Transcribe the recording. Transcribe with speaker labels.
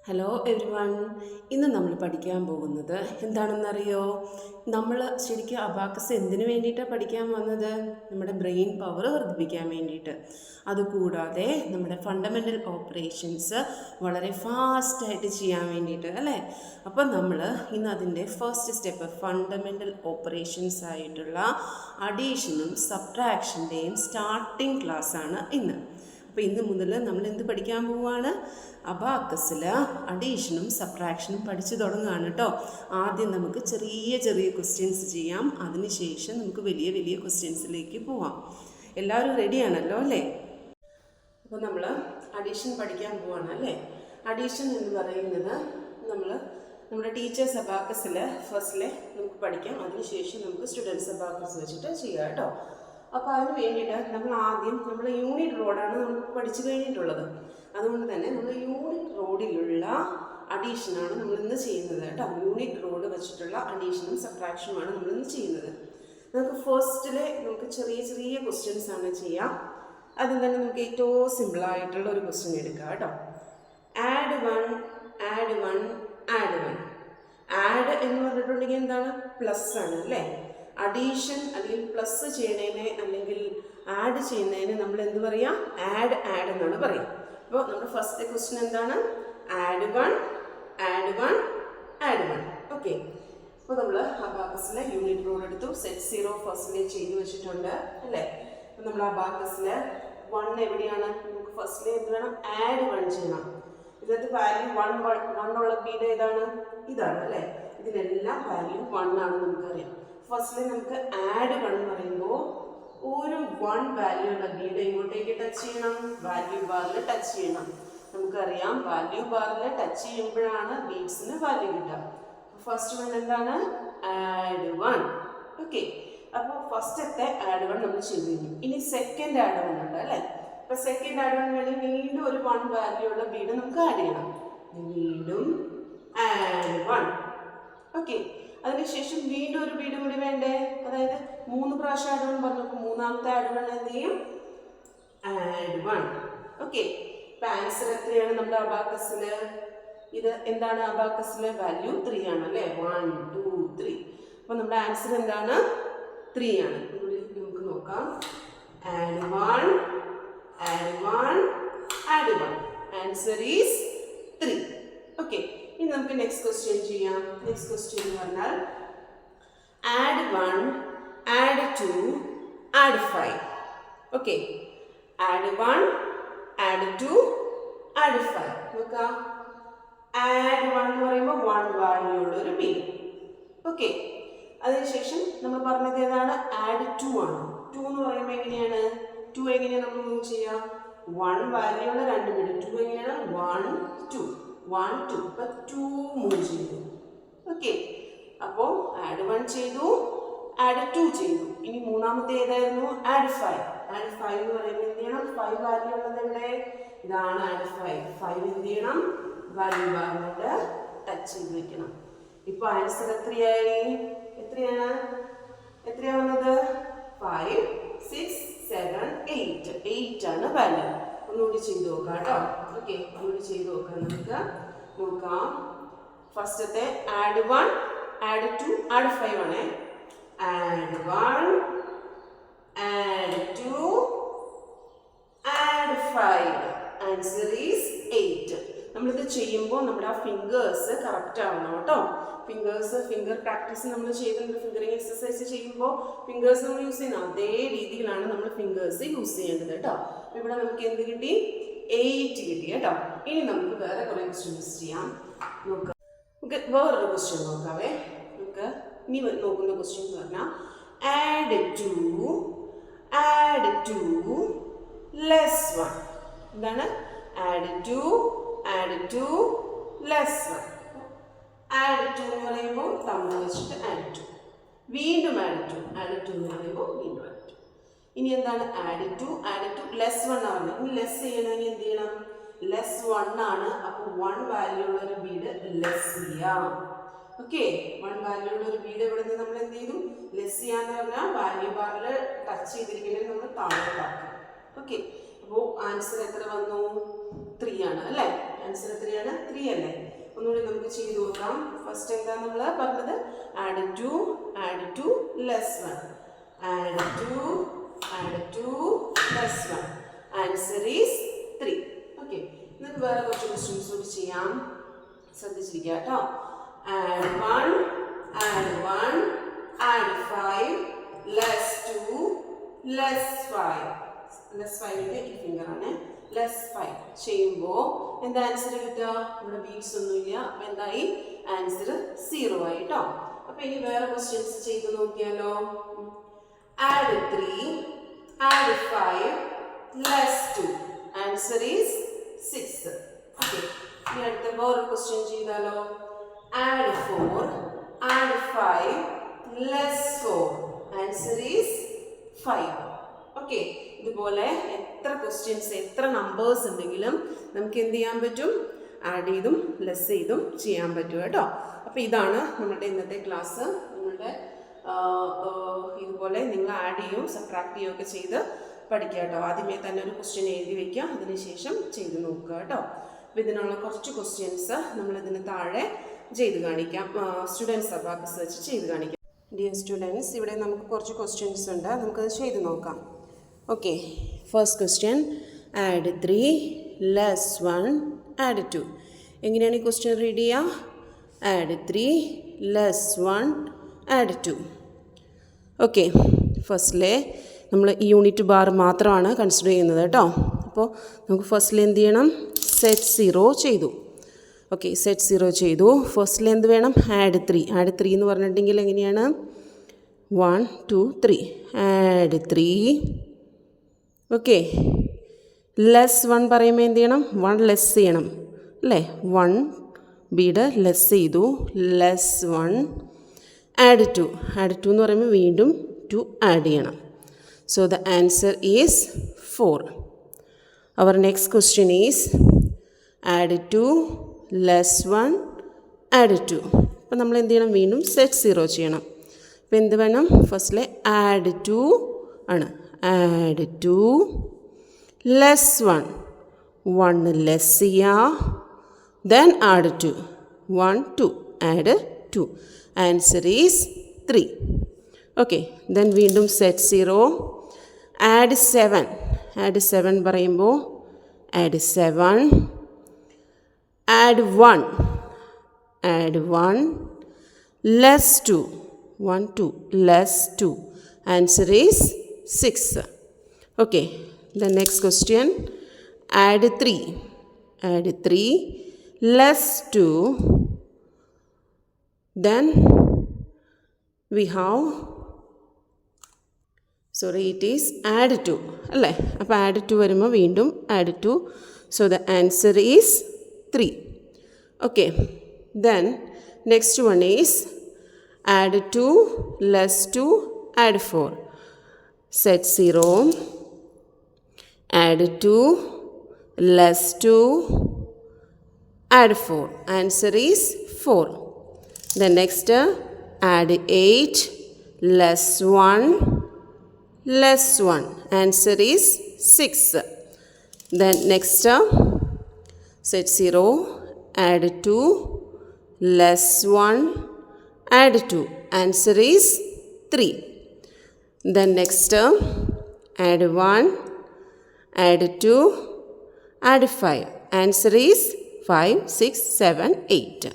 Speaker 1: Hello every one. ഇന്ന് നമ്മൾ പഠിക്കാൻ പോകുന്നത് എന്താണെന്നറിയോ? നമ്മൾ ശരിക്കും അബാക്കസ് എന്തിനു വേണ്ടിയിട്ടാണ് പഠിക്കാൻ വന്നത്? നമ്മുടെ ബ്രെയിൻ പവർ വർദ്ധിപ്പിക്കാൻ വേണ്ടിയിട്ട്. അതുകൂടാതെ നമ്മുടെ ഫണ്ടമെൻ്റൽ ഓപ്പറേഷൻസ് വളരെ ഫാസ്റ്റായിട്ട് ചെയ്യാൻ വേണ്ടിയിട്ട് അല്ലേ? അപ്പം നമ്മൾ ഇന്ന് അതിൻ്റെ ഫസ്റ്റ് സ്റ്റെപ്പ് ഫണ്ടമെൻ്റൽ ഓപ്പറേഷൻസ് ആയിട്ടുള്ള അഡീഷനും സബ്ട്രാക്ഷൻ്റെയും സ്റ്റാർട്ടിംഗ് ക്ലാസ്സാണ് ഇന്ന്. അപ്പോൾ ഇന്ന് മുതൽ നമ്മൾ എന്ത് പഠിക്കാൻ പോവുകയാണ്? അബാക്കസിൽ അഡീഷനും സബ്ട്രാക്ഷനും പഠിച്ചു തുടങ്ങുകയാണ് കേട്ടോ. ആദ്യം നമുക്ക് ചെറിയ ചെറിയ ക്വസ്റ്റ്യൻസ് ചെയ്യാം, അതിനുശേഷം നമുക്ക് വലിയ വലിയ ക്വസ്റ്റ്യൻസിലേക്ക് പോവാം. എല്ലാവരും റെഡിയാണല്ലോ അല്ലേ? അപ്പോൾ നമ്മൾ അഡീഷൻ പഠിക്കാൻ പോവാണ് അല്ലേ? അഡീഷൻ എന്ന് പറയുന്നത് നമ്മുടെ ടീച്ചേഴ്സ് അബാക്കസിൽ ഫസ്റ്റിലെ നമുക്ക് പഠിക്കാം, അതിനുശേഷം നമുക്ക് സ്റ്റുഡൻസ് അബാക്കസ് വെച്ചിട്ട് ചെയ്യാം കേട്ടോ. അപ്പോൾ അതിന് വേണ്ടിയിട്ട് നമ്മൾ യൂണിറ്റ് റോഡാണ് നമ്മൾ പഠിച്ചു കഴിഞ്ഞിട്ടുള്ളത്. അതുകൊണ്ട് തന്നെ നമ്മൾ യൂണിറ്റ് റോഡിലുള്ള അഡീഷനാണ് നമ്മൾ ഇന്ന് ചെയ്യുന്നത് കേട്ടോ. യൂണിറ്റ് റോഡ് വെച്ചിട്ടുള്ള അഡീഷനും സബ്ട്രാക്ഷനുമാണ് നമ്മൾ ഇന്ന് ചെയ്യുന്നത്. നമുക്ക് ചെറിയ ചെറിയ ക്വസ്റ്റ്യൻസ് ആണ് ചെയ്യാം. അതിൽ തന്നെ നമുക്ക് ഏറ്റവും സിമ്പിളായിട്ടുള്ള ഒരു ക്വസ്റ്റ്യൻ എടുക്കാം കേട്ടോ. Add one add one add one. Add എന്ന് പറഞ്ഞിട്ടുണ്ടെങ്കിൽ എന്താണ്? പ്ലസ് ആണ് അല്ലേ? അഡീഷൻ അല്ലെങ്കിൽ പ്ലസ് ചെയ്യണതിനെ അല്ലെങ്കിൽ ആഡ് ചെയ്യുന്നതിന് നമ്മൾ എന്ത് പറയാം? ആഡ് എന്നാണ് പറയാം. അപ്പോൾ നമ്മുടെ ഫസ്റ്റ് ക്വസ്റ്റ്യൻ എന്താണ്? Add one add one add one. Okay, അപ്പോൾ നമ്മൾ അബാക്കസിലെ യൂണിറ്റ് റോഡ് എടുത്തു. സെറ്റ് 0 ഫസ്റ്റിലെ ചെയ്ത് വെച്ചിട്ടുണ്ട് അല്ലേ? അപ്പോൾ നമ്മൾ അബാക്കസിൽ 1 എവിടെയാണ്? നമുക്ക് ഫസ്റ്റിലെ എന്ത് വേണം? ആഡ് 1 ചെയ്യണം. ഇതിനകത്ത് വാല്യൂ 1 ഉള്ള ബീഡ് ഏതാണ്? ഇതാണ് അല്ലേ? ഇതിനെല്ലാം വാല്യൂ 1 ആണ് നമുക്കറിയാം. ഫസ്റ്റിൽ നമുക്ക് ആഡ് 1 എന്ന് പറയുമ്പോൾ ഒരു 1 വാല്യൂ ഉള്ള ബീഡ് ഇങ്ങോട്ടേക്ക് ടച്ച് ചെയ്യണം, വാല്യൂ ബാറിൽ ടച്ച് ചെയ്യണം. നമുക്കറിയാം വാല്യൂ ബാറിൽ ടച്ച് ചെയ്യുമ്പോഴാണ് ബീഡ്സിന് വാല്യൂ കിട്ടുക. ഫസ്റ്റ് വൺ എന്താണ്? ആഡ് 1. ഓക്കെ, അപ്പോൾ ഫസ്റ്റത്തെ ആഡ് 1 നമ്മൾ ചെയ്തു കഴിഞ്ഞു. ഇനി സെക്കൻഡ് ആഡ് 1 ഉണ്ട് അല്ലേ? അപ്പോൾ സെക്കൻഡ് ആഡ് 1 വേണമെങ്കിൽ വീണ്ടും ഒരു 1 വാല്യൂ ഉള്ള ബീഡ് നമുക്ക് ആഡ് ചെയ്യണം. വീണ്ടും ആഡ് 1. ഓക്കെ, അതിനുശേഷം വീണ്ടും ഒരു ബീഡും കൂടി വേണ്ടേ? അതായത് 3 പ്രാവശ്യം ആഡ് 1 പറഞ്ഞപ്പോൾ മൂന്നാമത്തെ ആഡ് 1 എന്ത് ചെയ്യും? ആഡ് 1. ഓക്കെ, ഇപ്പം ആൻസർ എത്രയാണ് നമ്മുടെ അബാക്കസിൽ? ഇത് എന്താണ്? അബാക്കസിൽ വാല്യൂ 3 ആണ് അല്ലേ? 1 2 3. അപ്പോൾ നമ്മുടെ ആൻസർ എന്താണ്? 3 ആണ്. നമുക്ക് നോക്കാം. Add 1 add 1 add 1. Answer is 3. Okay, ഇനി നമുക്ക് നെക്സ്റ്റ് ക്വസ്റ്റ്യൻ ചെയ്യാം. നെക്സ്റ്റ് ക്വസ്റ്റ്യൻ എന്ന് പറഞ്ഞാൽ add 1 add 2 add 5. Okay, add 1 add 2 add 5. നോക്കാം. ആഡ് 1 എന്ന് പറയുമ്പോൾ 1 വാല്യൂ ഉള്ള ഒരു ബീഡ്. ഓക്കെ, അതിനുശേഷം നമ്മൾ പറഞ്ഞത് ഏതാണ്? ആഡ് 2 ആണ്. 2 എന്ന് പറയുമ്പോൾ എങ്ങനെയാണ്? 2 എങ്ങനെയാണ് നമ്മൾ മൂവ് ചെയ്യാം? 1 വാല്യൂ ഉള്ള 2 ബീഡ്. 2 എങ്ങനെയാണ്? 1 2 1 2. അപ്പോൾ 2 മൂവ് ചെയ്തു. ഓക്കെ, അപ്പോൾ ആഡ് 1 ചെയ്തു, ആഡ് 2 ചെയ്തു. ഇനി മൂന്നാമത്തെ ഏതായിരുന്നു? ആഡ് 5. ആഡ് 5 എന്ന് പറയുമ്പോൾ എന്ത് ചെയ്യണം? 5 വാല്യൂ ഉള്ളത് എവിടെ? ഇതാണ് ആഡ് 5. 5 എന്ത് ചെയ്യണം? വാല്യൂ ബാറിനോട് ടച്ച് ചെയ്ത് വെക്കണം. ഇപ്പോൾ ആൻസർ എത്രയായി? എത്രയാണ് വന്നത്? 5 6 7 8. 8 ആണ് വാല്യൂ. ഒന്നുകൂടി ചെയ്ത് നോക്കാം കേട്ടോ. ഓക്കെ, ഒന്നുകൂടി ചെയ്ത് നോക്കാം. നമുക്ക് നോക്കാം. ഫസ്റ്റത്തെ ആഡ് 1 ആഡ് 2 ആഡ് 5 ആണ്. Add 1 add 2 add 5. Answer is 8. നമ്മളിത് ചെയ്യുമ്പോൾ നമ്മുടെ ആ ഫിംഗേഴ്സ് കറക്റ്റ് ആവണം കേട്ടോ. ഫിംഗർ പ്രാക്ടീസ് നമ്മൾ ചെയ്യുന്നുണ്ട്. ഫിംഗറിങ് എക്സസൈസ് ചെയ്യുമ്പോൾ ഫിംഗേഴ്സ് നമ്മൾ യൂസ് ചെയ്യുന്ന അതേ രീതിയിലാണ് നമ്മൾ ഫിംഗേഴ്സ് യൂസ് ചെയ്യേണ്ടത് കേട്ടോ. ഇവിടെ നമുക്ക് എന്ത് കിട്ടി? 8 കിട്ടി കേട്ടോ. ഇനി നമുക്ക് വേറെ കുറേ ക്വസ്റ്റ്യൻസ് ചെയ്യാം. നോക്കാം. നമുക്ക് വേറൊരു ക്വസ്റ്റ്യൻ നോക്കാവേ. നമുക്ക് ഇനി നോക്കുന്ന ക്വസ്റ്റ്യൻ എന്ന് പറഞ്ഞാൽ ആഡ് 2 ലെസ് 1. എന്താണ്? Add 2 less 1. ആഡ് 2 എന്ന് പറയുമ്പോൾ തമ്മിൽ വെച്ചിട്ട് ആഡ് 2. വീണ്ടും ആഡ് 2 എന്ന് പറയുമ്പോൾ വീണ്ടും ആഡ് 2. ഇനി എന്താണ്? ആഡ് 2 ലെസ് 1 ആണ്. ഇനി ലെസ് ചെയ്യണമെങ്കിൽ എന്ത് ചെയ്യണം? ലെസ് 1 ആണ്. അപ്പോൾ 1 വാല്യൂ ഉള്ള ഒരു ബീഡ് ലെസ് ചെയ്യാം. ഓക്കെ, 1 വാല്യൂ ഉള്ള ഒരു ബീഡ് ഇവിടെ നിന്ന് നമ്മൾ എന്ത് ചെയ്തു? ലെസ് ചെയ്യാന്ന് പറഞ്ഞാൽ വാല്യൂ ബാറിൽ ടച്ച് ചെയ്തിരിക്കുന്നത് നമ്മൾ താഴോട്ടാക്കും. ഓക്കെ, അപ്പോൾ ആൻസർ എത്ര വന്നു? 3 ആണ് അല്ലേ? ആൻസർ എത്രയാണ്? 3 അല്ലേ? ഒന്നുകൂടി നമുക്ക് ചെയ്ത് നോക്കാം. ഫസ്റ്റ് എന്താ നമ്മൾ പറഞ്ഞത്? Add 2 less 1. Add 2 less 1. Answer is 3. Okay, നമുക്ക് വേറെ കുറച്ച് ക്വസ്റ്റ്യൻസ് കൂടി ചെയ്യാം. ശ്രദ്ധിച്ചിരിക്കുക കേട്ടോ. Add 1 add 5 less 2 less 5. Less 5ന്റെ ഈ ഫിംഗർ ആണ്. ലെസ് 5 ചെയ്യുമ്പോൾ എന്താ ആൻസർ കിട്ടുക? ഇവിടെ ബീഡ്സ് ഒന്നുമില്ല. അപ്പം എന്തായി? ആൻസർ 0 ആയി കേട്ടോ. അപ്പം ഇനി വേറെ ക്വസ്റ്റ്യൻസ് ചെയ്ത് നോക്കിയാലോ. Add 3 add 5 less 2. Answer is 6. Okay, ഇനി അടുത്ത വേറെ ക്വസ്റ്റ്യൻ ചെയ്താലോ. Add 4 add 5 less 4. Answer is 5. Okay, ഇതുപോലെ എത്ര ക്വസ്റ്റ്യൻസ്, എത്ര നമ്പേഴ്സ് ഉണ്ടെങ്കിലും നമുക്ക് എന്ത് ചെയ്യാൻ പറ്റും? ആഡ് ചെയ്തും ലെസ് ചെയ്തും ചെയ്യാൻ പറ്റും കേട്ടോ. അപ്പോൾ ഇതാണ് നമ്മുടെ ഇന്നത്തെ ക്ലാസ്. നിങ്ങളുടെ ഇതുപോലെ നിങ്ങൾ ആഡ് ചെയ്യും സബ്ട്രാക്ട് ചെയ്യുകയൊക്കെ ചെയ്ത് പഠിക്കുക കേട്ടോ. ആദ്യമേ തന്നെ ഒരു ക്വസ്റ്റ്യൻ എഴുതി വയ്ക്കുക, അതിനുശേഷം ചെയ്ത് നോക്കുക കേട്ടോ. അപ്പോൾ ഇതിനുള്ള കുറച്ച് ക്വസ്റ്റ്യൻസ് നമ്മളിതിന് താഴെ ചെയ്ത് കാണിക്കാം. സ്റ്റുഡൻസ് അബാക്കസ് വെച്ച് ചെയ്ത് കാണിക്കാം. ഡിയർ സ്റ്റുഡൻസ്, ഇവിടെ നമുക്ക് കുറച്ച് ക്വസ്റ്റ്യൻസ് ഉണ്ട്, നമുക്കത് ചെയ്ത് നോക്കാം. Okay, first question. Add 3 less 1 add 2. എങ്ങനെയാണ് ഈ ക്വസ്റ്റ്യൻ റീഡ് ചെയ്യുക? Add 3 less 1 add 2. ഓക്കെ, ഫസ്റ്റിലെ നമ്മൾ ഈ യൂണിറ്റ് ബാർ മാത്രമാണ് കൺസിഡർ ചെയ്യുന്നത് കേട്ടോ. അപ്പോൾ നമുക്ക് ഫസ്റ്റിൽ എന്ത് ചെയ്യണം? സെറ്റ് 0 ചെയ്തു. ഓക്കെ, സെറ്റ് 0 ചെയ്തു. ഫസ്റ്റിൽ എന്ത് വേണം? ആഡ് 3. ആഡ് 3 എന്ന് പറഞ്ഞിട്ടുണ്ടെങ്കിൽ എങ്ങനെയാണ്? 1 2 3 ആഡ് 3. ഓക്കെ, ലെസ് 1 പറയുമ്പോൾ എന്ത് ചെയ്യണം? 1 ലെസ് ചെയ്യണം അല്ലേ? 1 ബീഡ് ലെസ് ചെയ്തു. Less 1 add 2. ആഡ് 2 എന്ന് പറയുമ്പോൾ വീണ്ടും 2 ആഡ് ചെയ്യണം. So the answer is 4. Our next question is add 2 less 1 add 2. അപ്പോൾ നമ്മൾ എന്ത് ചെയ്യണം? വീണ്ടും സെറ്റ് 0 ചെയ്യണം. അപ്പോൾ എന്ത് വേണം? ഫസ്റ്റിലെ ആഡ് 2 ആണ്. ആഡ് 2 ലെസ് 1 ലെസ് ചെയ്യുക, then add 2. 1 2 add 2. Answer is 3. Okay, then വീണ്ടും സെറ്റ് 0. ആഡ് 7. ആഡ് 7 പറയുമ്പോൾ add 7 add 1 add 1 less 2. 1 2 less 2. Answer is 6. Okay, the next question. Add 3. Add 3 less 2. Then we have, sorry, it is add 2 അല്ലേ? അപ്പോൾ add 2 വരുമ്പോൾ വീണ്ടും add 2. So the answer is 3. Okay, then next one is add 2 less 2 add 4. Set 0. Add 2 less 2 add 4. Answer is 4. The next add 8 less 1 less 1. Answer is 6. Then next set 0. Add 2 less 1 add 2. Answer is 3. Then next add 1 add 2 add 5. Answer is 5 6 7 8.